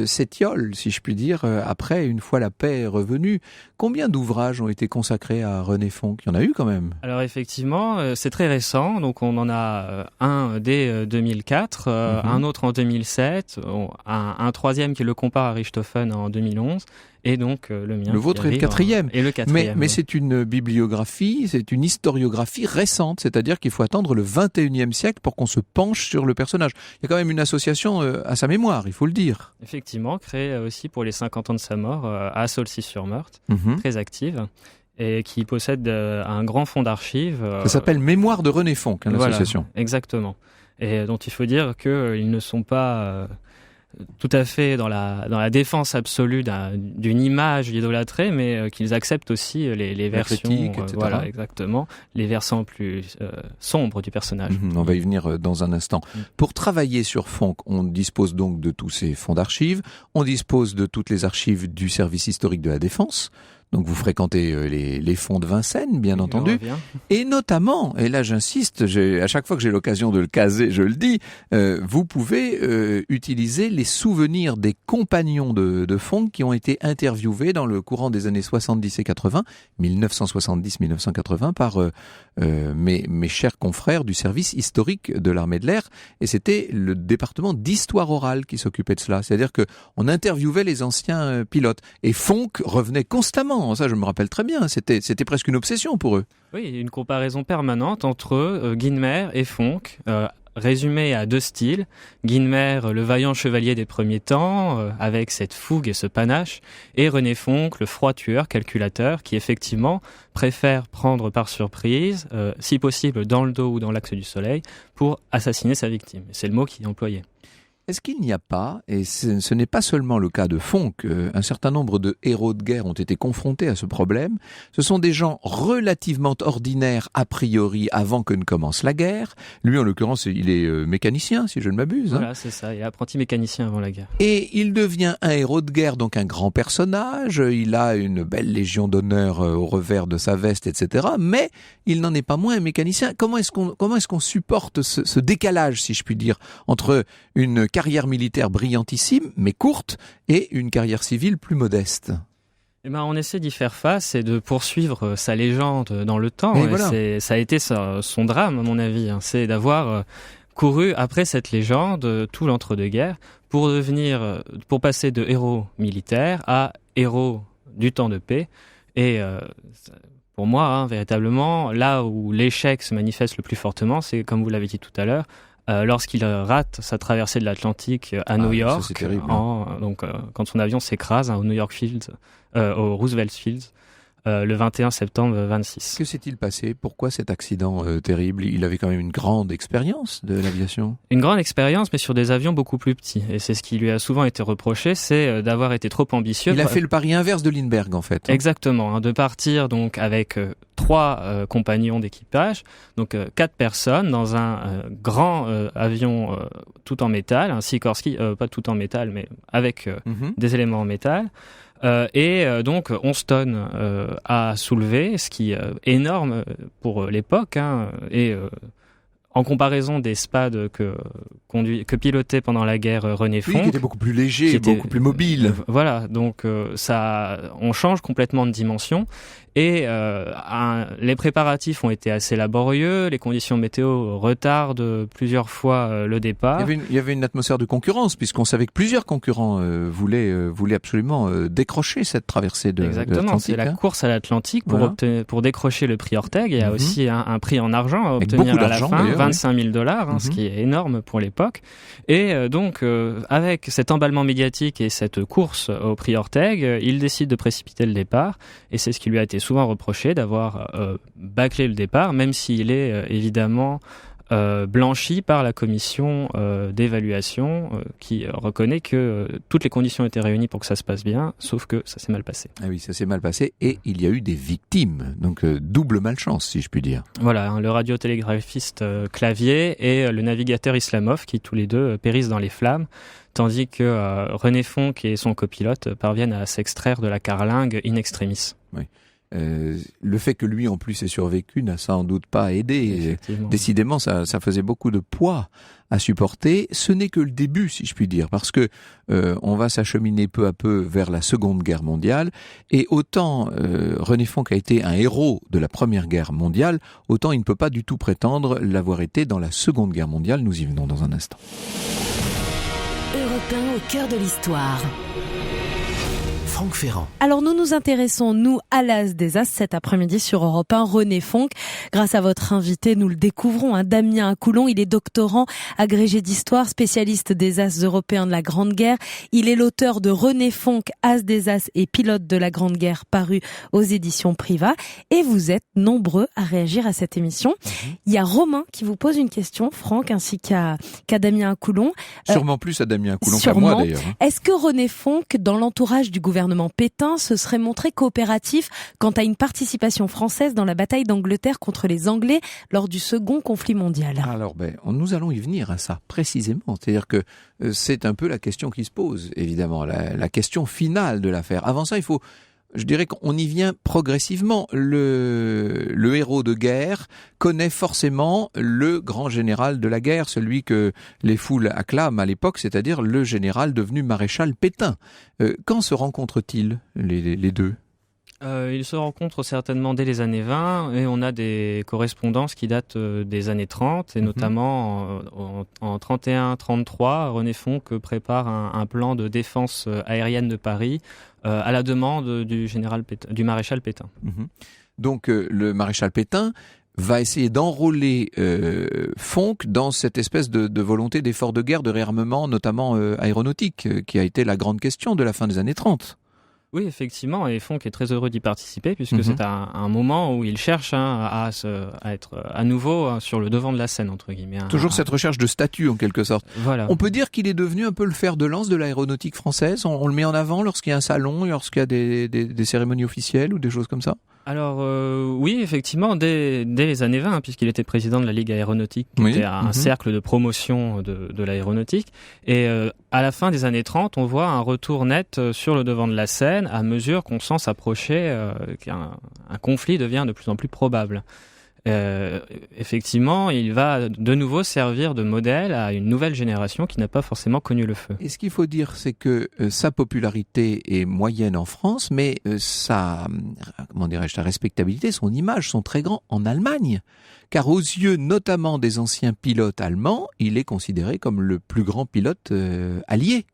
s'étiolent, si je puis dire, après, une fois la paix est revenue. Combien d'ouvrages ont été consacrés à René Fonck? Il y en a eu quand même. Alors effectivement, c'est très récent, donc on en a un dès 2004, un autre en 2007, un troisième qui le compare à Richthofen en 2011, et donc le mien. Le vôtre est le quatrième. Et le quatrième. Mais c'est une bibliographie, c'est une historiographie récente, c'est-à-dire qu'il faut attendre le 21e siècle pour qu'on se penche sur le personnage. Il y a quand même une association à sa mémoire, il faut le dire. Effectivement, créée aussi pour les 50 ans de sa mort à Saulcy-sur-Meurthe, très active, et qui possède un grand fonds d'archives. Ça s'appelle Mémoire de René Fonck, l'association. Voilà, exactement. Et dont il faut dire qu'ils ne sont pas tout à fait dans la défense absolue d'une image idolâtrée, mais qu'ils acceptent aussi les versions, critique, etc. Voilà, exactement, les versants plus sombres du personnage. On va y venir dans un instant. Pour travailler sur Fonck, on dispose donc de tous ces fonds d'archives, on dispose de toutes les archives du service historique de la Défense. Donc vous fréquentez les fonds de Vincennes, bien entendu. Et notamment, et là j'insiste, à chaque fois que j'ai l'occasion de le caser, je le dis, vous pouvez utiliser les souvenirs des compagnons de Fonck qui ont été interviewés dans le courant des années 70 et 80, 1970-1980, par mes chers confrères du service historique de l'armée de l'air. Et c'était le département d'histoire orale qui s'occupait de cela. C'est-à-dire que on interviewait les anciens pilotes. Et Fonck revenait constamment. Ça, je me rappelle très bien. C'était presque une obsession pour eux. Oui, une comparaison permanente entre Guynemer et Fonck, résumée à deux styles. Guynemer, le vaillant chevalier des premiers temps, avec cette fougue et ce panache, et René Fonck, le froid tueur, calculateur, qui effectivement préfère prendre par surprise, si possible dans le dos ou dans l'axe du soleil, pour assassiner sa victime. C'est le mot qui est employé. Est-ce qu'il n'y a pas, et ce n'est pas seulement le cas de Fonck, un certain nombre de héros de guerre ont été confrontés à ce problème. Ce sont des gens relativement ordinaires a priori avant que ne commence la guerre. Lui, en l'occurrence, il est mécanicien, si je ne m'abuse. Voilà, c'est ça. Il est apprenti mécanicien avant la guerre. Et il devient un héros de guerre, donc un grand personnage. Il a une belle légion d'honneur au revers de sa veste, etc. Mais il n'en est pas moins un mécanicien. Comment est-ce qu'on supporte ce décalage, si je puis dire, entre une carrière militaire brillantissime, mais courte, et une carrière civile plus modeste? Eh ben, on essaie d'y faire face et de poursuivre sa légende dans le temps. Et voilà. Ça a été son drame, à mon avis. C'est d'avoir couru après cette légende tout l'entre-deux-guerres pour passer de héros militaires à héros du temps de paix. Et pour moi, véritablement, là où l'échec se manifeste le plus fortement, c'est, comme vous l'avez dit tout à l'heure, lorsqu'il rate sa traversée de l'Atlantique à New York, ça, c'est terrible, quand son avion s'écrase au au Roosevelt Fields, le 21 septembre 26. Que s'est-il passé? Pourquoi cet accident terrible? Il avait quand même une grande expérience de l'aviation. Une grande expérience, mais sur des avions beaucoup plus petits. Et c'est ce qui lui a souvent été reproché, c'est d'avoir été trop ambitieux. Il a fait le pari inverse de Lindbergh, en fait. Exactement, de partir donc avec 3 compagnons d'équipage, donc 4 personnes dans un grand avion tout en métal, un Sikorsky, pas tout en métal, mais avec des éléments en métal. Donc 11 tonnes à soulever, ce qui est énorme pour l'époque, et en comparaison des SPAD que pilotait pendant la guerre René Fonck, qui était beaucoup plus léger, beaucoup plus mobile. Voilà, donc on change complètement de dimension. Et les préparatifs ont été assez laborieux, les conditions météo retardent plusieurs fois le départ. Il y avait une atmosphère de concurrence, puisqu'on savait que plusieurs concurrents voulaient absolument décrocher cette traversée de l'Atlantique. Exactement, c'est la course à l'Atlantique pour décrocher le prix Orteig. Il y a aussi un prix en argent à obtenir à la fin, $25 000, ce qui est énorme pour l'époque. Et donc, avec cet emballement médiatique et cette course au prix Orteig, il décide de précipiter le départ, et c'est ce qui lui a été souvent reproché, d'avoir bâclé le départ, même s'il est évidemment blanchi par la commission d'évaluation qui reconnaît que toutes les conditions étaient réunies pour que ça se passe bien, sauf que ça s'est mal passé. Ah oui, ça s'est mal passé, et il y a eu des victimes, donc double malchance, si je puis dire. Voilà, le radiotélégraphiste Clavier et le navigateur Islamov, qui tous les deux périssent dans les flammes, tandis que René Fonck et son copilote parviennent à s'extraire de la carlingue in extremis. Oui. Le fait que lui en plus ait survécu n'a sans doute pas aidé. Décidément, ça faisait beaucoup de poids à supporter. Ce n'est que le début, si je puis dire, parce que on va s'acheminer peu à peu vers la Seconde Guerre mondiale, et autant René Fonck a été un héros de la Première Guerre mondiale, autant il ne peut pas du tout prétendre l'avoir été dans la Seconde Guerre mondiale. Nous y venons dans un instant. Europe 1 au cœur de l'histoire. Franck Ferrand. Alors nous nous intéressons, nous, à l'as des As cet après-midi sur Europe 1, René Fonck. Grâce à votre invité, nous le découvrons, Damien Akoulon. Il est doctorant, agrégé d'histoire, spécialiste des As européens de la Grande Guerre. Il est l'auteur de René Fonck, As des As et pilote de la Grande Guerre, paru aux éditions Privat. Et vous êtes nombreux à réagir à cette émission. Il y a Romain qui vous pose une question, Franck, ainsi qu'à Damien Akoulon. Sûrement plus à Damien Akoulon qu'à moi, d'ailleurs. Est-ce que René Fonck, dans l'entourage du gouvernement Pétain, se serait montré coopératif quant à une participation française dans la bataille d'Angleterre contre les Anglais lors du second conflit mondial? Alors, nous allons y venir à ça, précisément. C'est-à-dire que c'est un peu la question qui se pose, évidemment, la question finale de l'affaire. Avant ça, je dirais qu'on y vient progressivement. Le héros de guerre connaît forcément le grand général de la guerre, celui que les foules acclament à l'époque, c'est-à-dire le général devenu maréchal Pétain. Quand se rencontrent-ils, les deux ? Ils se rencontrent certainement dès les années 20, et on a des correspondances qui datent des années 30, et notamment en 31-33, René Fonck prépare un plan de défense aérienne de Paris à la demande du maréchal Pétain. Donc le maréchal Pétain va essayer d'enrôler Fonck dans cette espèce de volonté d'effort de guerre, de réarmement, notamment aéronautique, qui a été la grande question de la fin des années 30. Oui, effectivement, et Fonck est très heureux d'y participer puisque c'est un moment où il cherche à être à nouveau sur le devant de la scène, entre guillemets. Toujours cette recherche de statut, en quelque sorte. Voilà. On peut dire qu'il est devenu un peu le fer de lance de l'aéronautique française. On le met en avant lorsqu'il y a un salon, lorsqu'il y a des cérémonies officielles ou des choses comme ça. Alors oui, effectivement, dès les années 20, puisqu'il était président de la Ligue aéronautique, qui était un cercle de promotion de l'aéronautique. Et à la fin des années 30, on voit un retour net sur le devant de la scène à mesure qu'on sent s'approcher, qu'un conflit devient de plus en plus probable. Effectivement, il va de nouveau servir de modèle à une nouvelle génération qui n'a pas forcément connu le feu. Et ce qu'il faut dire, c'est que sa popularité est moyenne en France, mais sa respectabilité, son image sont très grands en Allemagne. Car aux yeux notamment des anciens pilotes allemands, il est considéré comme le plus grand pilote allié.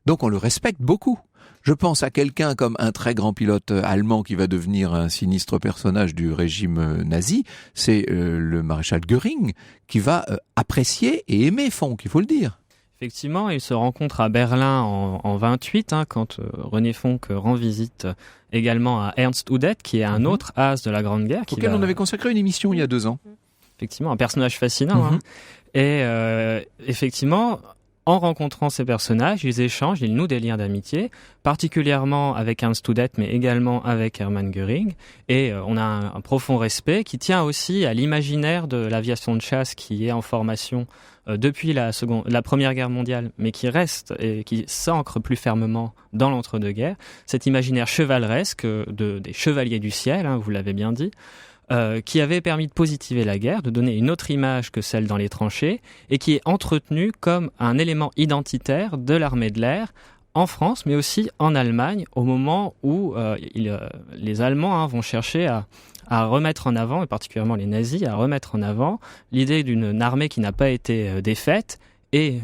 Donc on le respecte beaucoup. Je pense à quelqu'un comme un très grand pilote allemand qui va devenir un sinistre personnage du régime nazi, c'est le maréchal Göring, qui va apprécier et aimer Fonck, il faut le dire. Effectivement, ils se rencontrent à Berlin en 28, quand René Fonck rend visite également à Ernst Udet, qui est un autre as de la Grande Guerre. Auquel on avait consacré une émission il y a 2 ans. Effectivement, un personnage fascinant. Et effectivement, en rencontrant ces personnages, ils échangent, ils nouent des liens d'amitié, particulièrement avec Ernst Udet, mais également avec Hermann Göring. Et on a un profond respect qui tient aussi à l'imaginaire de l'aviation de chasse qui est en formation depuis la Première Guerre mondiale, mais qui reste et qui s'ancre plus fermement dans l'entre-deux-guerres. Cet imaginaire chevaleresque des chevaliers du ciel, vous l'avez bien dit, qui avait permis de positiver la guerre, de donner une autre image que celle dans les tranchées, et qui est entretenu comme un élément identitaire de l'armée de l'air en France, mais aussi en Allemagne, au moment où les Allemands vont chercher à remettre en avant, et particulièrement les nazis, à remettre en avant l'idée d'une armée qui n'a pas été défaite, et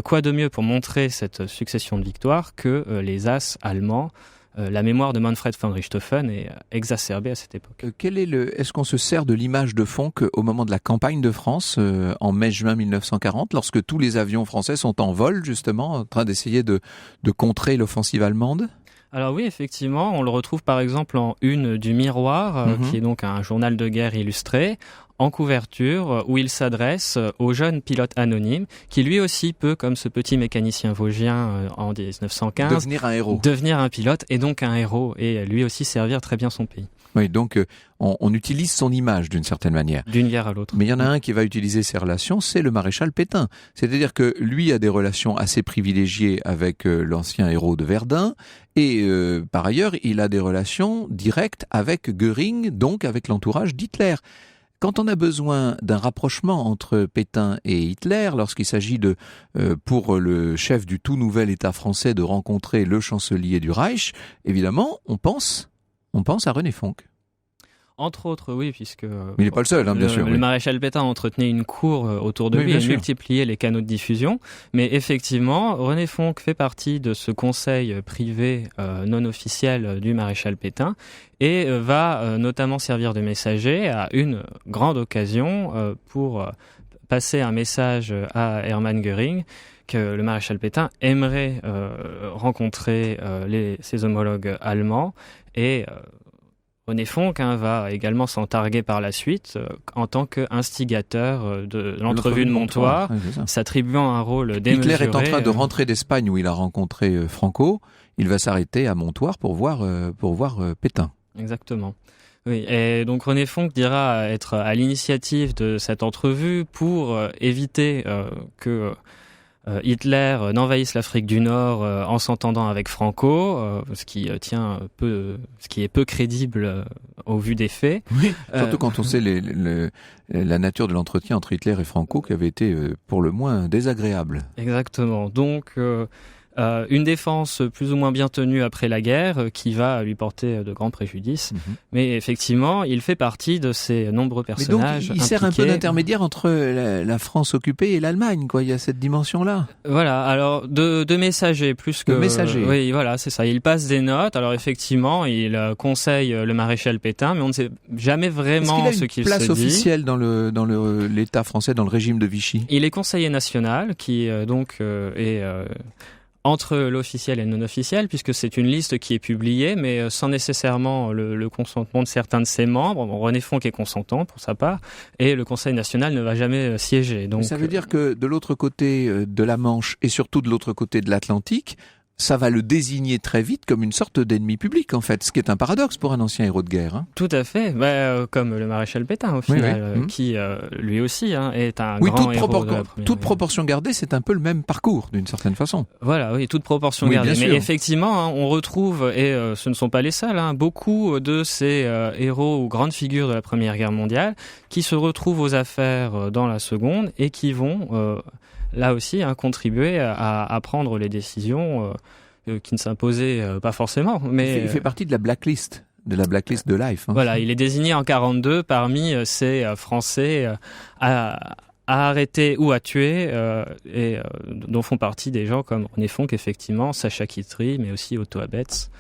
quoi de mieux pour montrer cette succession de victoires que les as allemands. La mémoire de Manfred von Richthofen est exacerbée à cette époque. Est-ce qu'on se sert de l'image de Fonck au moment de la campagne de France en mai-juin 1940, lorsque tous les avions français sont en vol, justement, en train d'essayer de contrer l'offensive allemande ? Alors oui, effectivement, on le retrouve par exemple en une du Miroir, qui est donc un journal de guerre illustré, en couverture, où il s'adresse au jeune pilote anonyme, qui lui aussi peut, comme ce petit mécanicien vosgien en 1915, devenir un héros, devenir un pilote et donc un héros, et lui aussi servir très bien son pays. Oui, donc on utilise son image d'une certaine manière. D'une guerre à l'autre. Mais il y en a un qui va utiliser ses relations, c'est le maréchal Pétain. C'est-à-dire que lui a des relations assez privilégiées avec l'ancien héros de Verdun, et par ailleurs, il a des relations directes avec Göring, donc avec l'entourage d'Hitler. Quand on a besoin d'un rapprochement entre Pétain et Hitler, lorsqu'il s'agit pour le chef du tout nouvel État français de rencontrer le chancelier du Reich, évidemment, on pense à René Fonck. Entre autres, oui, puisque... Mais il n'est pas le seul, bien sûr. Le maréchal Pétain entretenait une cour autour de lui et multipliait les canaux de diffusion. Mais effectivement, René Fonck fait partie de ce conseil privé non officiel du maréchal Pétain et va notamment servir de messager à une grande occasion pour passer un message à Hermann Göring que le maréchal Pétain aimerait rencontrer ses homologues allemands et... René Fonck va également s'en targuer par la suite en tant qu'instigateur de l'entrevue de Montoire, s'attribuant un rôle démesuré. Hitler est en train de rentrer d'Espagne où il a rencontré Franco. Il va s'arrêter à Montoire pour voir Pétain. Exactement. Oui, et donc René Fonck dira être à l'initiative de cette entrevue pour éviter que Hitler n'envahisse l'Afrique du Nord en s'entendant avec Franco, ce qui est peu crédible au vu des faits. Oui, surtout quand on sait la nature de l'entretien entre Hitler et Franco qui avait été pour le moins désagréable. Exactement. Donc une défense plus ou moins bien tenue après la guerre qui va lui porter de grands préjudices. Mais effectivement, il fait partie de ces nombreux personnages. Mais donc, il sert un peu d'intermédiaire entre la France occupée et l'Allemagne, quoi. Il y a cette dimension-là. Voilà. Alors, de messager plus que... De messager. Oui, voilà, c'est ça. Il passe des notes. Alors, effectivement, il conseille le maréchal Pétain, mais on ne sait jamais vraiment ce qu'il se dit. Est-ce qu'il a une place officielle dans l'État français, dans le régime de Vichy ? Il est conseiller national, qui donc est... entre l'officiel et le non-officiel, puisque c'est une liste qui est publiée, mais sans nécessairement le consentement de certains de ses membres. Bon, René Fonck est consentant pour sa part, et le Conseil national ne va jamais siéger. Donc, ça veut dire que de l'autre côté de la Manche, et surtout de l'autre côté de l'Atlantique, ça va le désigner très vite comme une sorte d'ennemi public, en fait, ce qui est un paradoxe pour un ancien héros de guerre. Hein. Tout à fait, comme le maréchal Pétain, au final, qui, lui aussi, est un grand héros de la Première toute Guerre. Proportion gardée, c'est un peu le même parcours, d'une certaine façon. Voilà, oui, toute proportion gardée. Mais effectivement, on retrouve, et ce ne sont pas les seuls, beaucoup de ces héros ou grandes figures de la Première Guerre mondiale qui se retrouvent aux affaires dans la Seconde et qui vont... là aussi, contribuer à prendre les décisions qui ne s'imposaient pas forcément. Mais il fait partie de la blacklist de Life. Hein. Voilà, il est désigné en 1942 parmi ces Français à arrêter ou à tuer, et dont font partie des gens comme René Fonck, effectivement, Sacha Guitry, mais aussi Otto Abetz.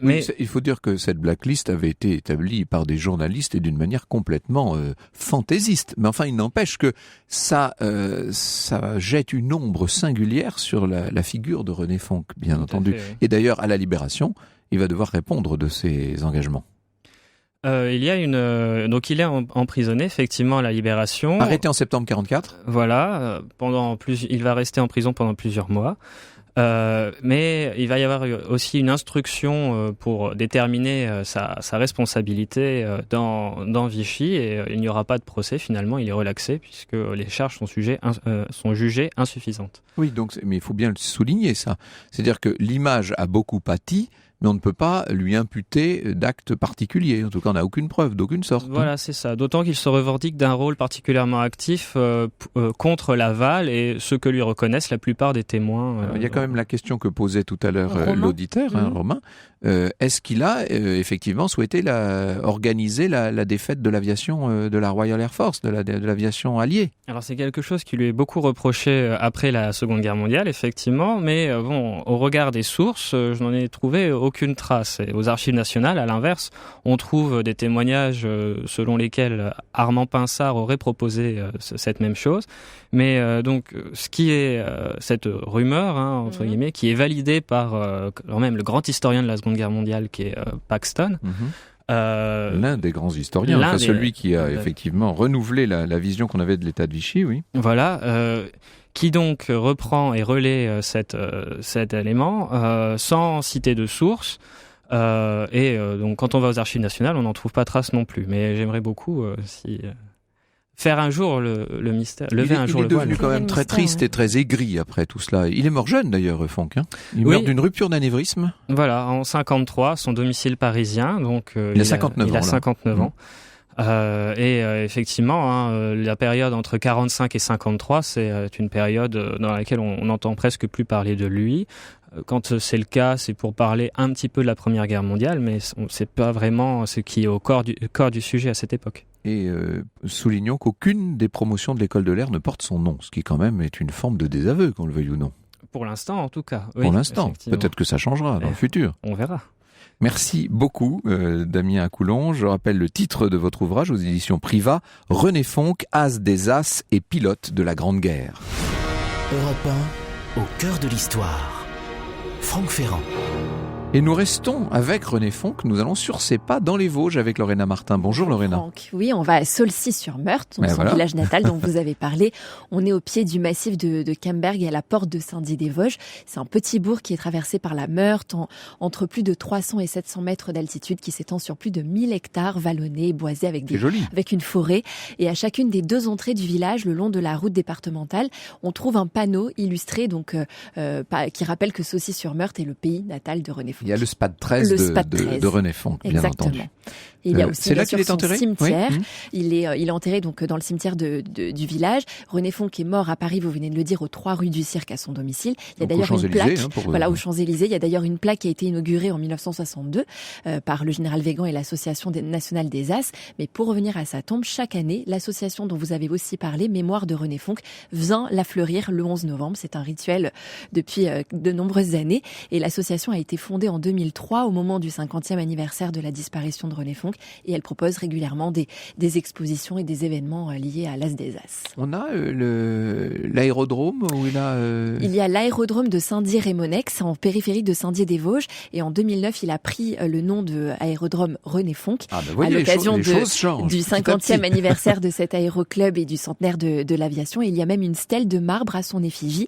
Mais il faut dire que cette blacklist avait été établie par des journalistes et d'une manière complètement fantaisiste. Mais enfin, il n'empêche que ça jette une ombre singulière sur la figure de René Fonck, bien entendu. Fait, oui. Et d'ailleurs, à la Libération, il va devoir répondre de ses engagements. Il y a donc il est emprisonné effectivement à la Libération. Arrêté en septembre 1944. Voilà, il va rester en prison pendant plusieurs mois. Mais il va y avoir aussi une instruction pour déterminer sa responsabilité dans Vichy, et il n'y aura pas de procès finalement, il est relaxé puisque les charges sont jugées insuffisantes. Oui, mais il faut bien le souligner ça. C'est-à-dire que l'image a beaucoup pâti, mais on ne peut pas lui imputer d'actes particuliers. En tout cas, on n'a aucune preuve d'aucune sorte. Voilà, c'est ça. D'autant qu'il se revendique d'un rôle particulièrement actif contre Laval et ce que lui reconnaissent la plupart des témoins. Il y a quand même la question que posait tout à l'heure l'auditeur, Romain. Est-ce qu'il a effectivement souhaité organiser la défaite de l'aviation de la Royal Air Force, de l'aviation alliée? Alors c'est quelque chose qui lui est beaucoup reproché après la Seconde Guerre mondiale, effectivement, mais au regard des sources, je n'en ai trouvé aucune trace. Et aux archives nationales, à l'inverse, on trouve des témoignages selon lesquels Armand Pinsard aurait proposé cette même chose. Mais donc, ce qui est cette rumeur, entre guillemets, qui est validée par quand même le grand historien de la Seconde Guerre mondiale, qui est Paxton. L'un des grands historiens, celui qui a effectivement renouvelé la vision qu'on avait de l'état de Vichy, oui. Voilà, qui donc reprend et relaie cet élément sans citer de source. Donc quand on va aux archives nationales, on n'en trouve pas trace non plus. Mais j'aimerais beaucoup faire un jour le mystère, lever un jour le voile. Il est devenu quand même très triste et très aigri après tout cela. Il est mort jeune d'ailleurs, Fonck. Il meurt d'une rupture d'anévrisme. Voilà, en 1953, son domicile parisien. Donc il a 59 ans. Il a 59 ans. Effectivement, la période entre 45 et 53, c'est une période dans laquelle on n'entend presque plus parler de lui. Quand c'est le cas, c'est pour parler un petit peu de la Première Guerre mondiale, mais c'est pas vraiment ce qui est au corps du sujet à cette époque. Et soulignons qu'aucune des promotions de l'école de l'air ne porte son nom, ce qui quand même est une forme de désaveu, qu'on le veuille ou non. Pour l'instant, en tout cas. Oui, pour l'instant. Peut-être que ça changera dans le futur. On verra. Merci beaucoup, Damien Coulon. Je rappelle le titre de votre ouvrage aux éditions Privat, René Fonck, as des as et pilote de la Grande Guerre. Europe 1, au cœur de l'histoire. Franck Ferrand. Et nous restons avec René Fonck. Nous allons sur ses pas dans les Vosges avec Lorena Martin. Bonjour Lorena. Franck. Oui, on va à Saulcy-sur-Meurthe, son village natal dont vous avez parlé. On est au pied du massif de Kemberg et à la porte de Saint-Dié-des-Vosges. C'est un petit bourg qui est traversé par la Meurthe entre plus de 300 et 700 mètres d'altitude, qui s'étend sur plus de 1000 hectares vallonnés, boisés avec une forêt. Et à chacune des deux entrées du village, le long de la route départementale, on trouve un panneau illustré qui rappelle que Saulcy-sur-Meurthe est le pays natal de René Fonck. Il y a le SPAD 13 de René Fonck, bien entendu. Et il y a aussi c'est là qu'il est enterré. Cimetière. Oui. Il est enterré donc dans le cimetière du village. René Fonck est mort à Paris, vous venez de le dire, aux 3 rue du Cirque à son domicile. Il y a d'ailleurs une plaque, aux Champs-Élysées. Il y a d'ailleurs une plaque qui a été inaugurée en 1962 par le général Végan et l'association nationale des As. Mais pour revenir à sa tombe, chaque année, l'association dont vous avez aussi parlé, Mémoire de René Fonck, vient la fleurir le 11 novembre. C'est un rituel depuis de nombreuses années. Et l'association a été fondée fondée en 2003 au moment du 50e anniversaire de la disparition de René Fonck et elle propose régulièrement des expositions et des événements liés à l'As des As. On a l'aérodrome où il y a l'aérodrome de Saint-Dié-Rémonex en périphérie de Saint-Dié-des-Vosges et en 2009 il a pris le nom de aérodrome René Fonck à l'occasion du 50e anniversaire de cet aéroclub et du centenaire de l'aviation. Et il y a même une stèle de marbre à son effigie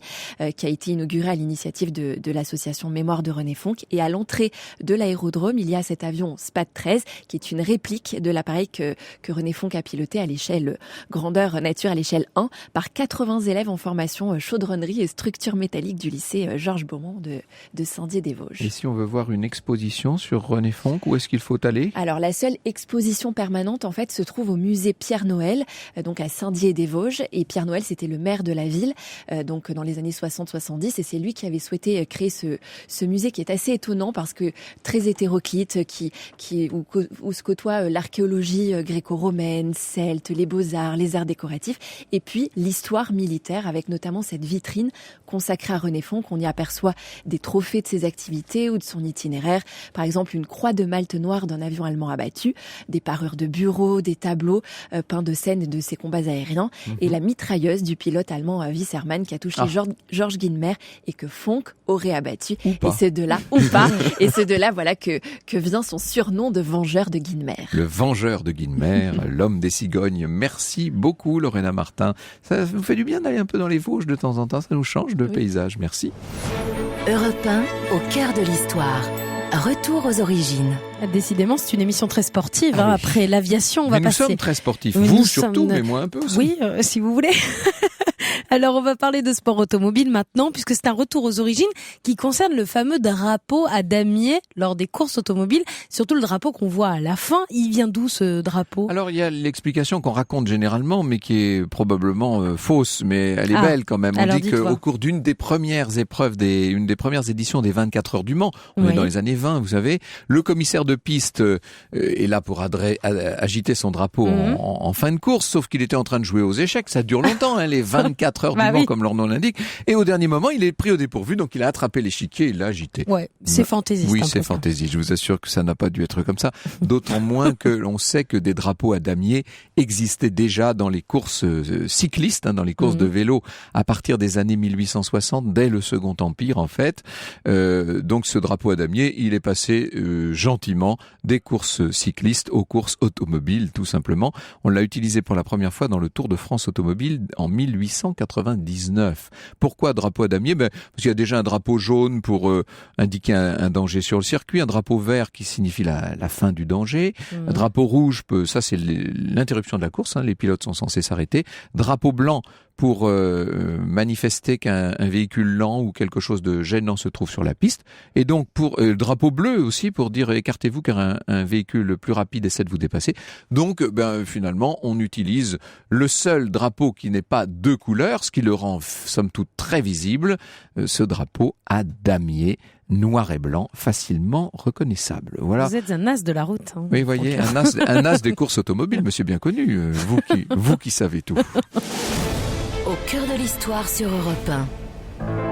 qui a été inaugurée à l'initiative de l'association Mémoire de René Fonck. Et à l'entrée de l'aérodrome, il y a cet avion SPAD 13 qui est une réplique de l'appareil que René Fonck a piloté à l'échelle grandeur nature à l'échelle 1 par 80 élèves en formation chaudronnerie et structure métallique du lycée Georges Beaumont de Saint-Dié-des-Vosges. Et si on veut voir une exposition sur René Fonck, où est-ce qu'il faut aller ? Alors la seule exposition permanente en fait se trouve au musée Pierre Noël, donc à Saint-Dié-des-Vosges. Et Pierre Noël, c'était le maire de la ville, donc dans les années 60-70, et c'est lui qui avait souhaité créer ce musée qui est assez étonnant parce que très hétéroclite, où se côtoie l'archéologie gréco-romaine, celte, les beaux-arts, les arts décoratifs, et puis l'histoire militaire avec notamment cette vitrine consacrée à René Fonck. On y aperçoit des trophées de ses activités ou de son itinéraire, par exemple une croix de Malte noire d'un avion allemand abattu, des parures de bureaux, des tableaux peints de scènes de ses combats aériens et la mitrailleuse du pilote allemand Wissermann qui a touché Georges Guilmer et que Fonck aurait abattu. Et c'est de là, ou pas, et c'est de là voilà que vient son surnom de vengeur de Guilmer. Le vengeur de Guilmer, l'homme des cigognes. Merci beaucoup Lorena Martin. Ça nous fait du bien d'aller un peu dans les Vosges de temps en temps, ça nous change de paysage. Merci. Europe 1, au cœur de l'histoire. Retour aux origines. Décidément, c'est une émission très sportive. Après l'aviation, on va passer. Nous sommes très sportifs. Vous surtout, mais moi un peu aussi. Oui, si vous voulez. Alors, on va parler de sport automobile maintenant, puisque c'est un retour aux origines qui concerne le fameux drapeau à damier lors des courses automobiles. Surtout le drapeau qu'on voit à la fin. Il vient d'où ce drapeau ? Alors, il y a l'explication qu'on raconte généralement, mais qui est probablement fausse, mais elle est belle quand même. On dit qu'au cours d'une des premières épreuves, une des premières éditions des 24 heures du Mans, on est dans les années 20, vous savez, le commissaire de piste est là pour agiter son drapeau en fin de course, sauf qu'il était en train de jouer aux échecs. Ça dure longtemps, les 24 heures du Mans, comme leur nom l'indique. Et au dernier moment, il est pris au dépourvu, donc il a attrapé l'échiquier et il l'a agité. Ouais, c'est fantaisiste. Oui, c'est fantaisiste. Je vous assure que ça n'a pas dû être comme ça. D'autant moins que l'on sait que des drapeaux à damier existaient déjà dans les courses cyclistes, dans les courses de vélo à partir des années 1860, dès le Second Empire en fait. Donc ce drapeau à damier, il est passé gentiment des courses cyclistes aux courses automobiles, tout simplement. On l'a utilisé pour la première fois dans le Tour de France automobile en 1899. Pourquoi drapeau à damier ? Parce qu'il y a déjà un drapeau jaune pour indiquer un danger sur le circuit, un drapeau vert qui signifie la fin du danger, un drapeau rouge, ça c'est l'interruption de la course, les pilotes sont censés s'arrêter, drapeau blanc pour manifester qu'un véhicule lent ou quelque chose de gênant se trouve sur la piste, et donc pour drapeau bleu aussi pour dire écartez-vous car un véhicule plus rapide essaie de vous dépasser. Donc finalement on utilise le seul drapeau qui n'est pas de couleur, ce qui le rend somme toute très visible, ce drapeau à damier noir et blanc, facilement reconnaissable. Voilà. Vous êtes un as de la route. Oui, voyez, un as des courses automobiles, monsieur bien connu, vous qui savez tout. Au cœur de l'histoire sur Europe 1.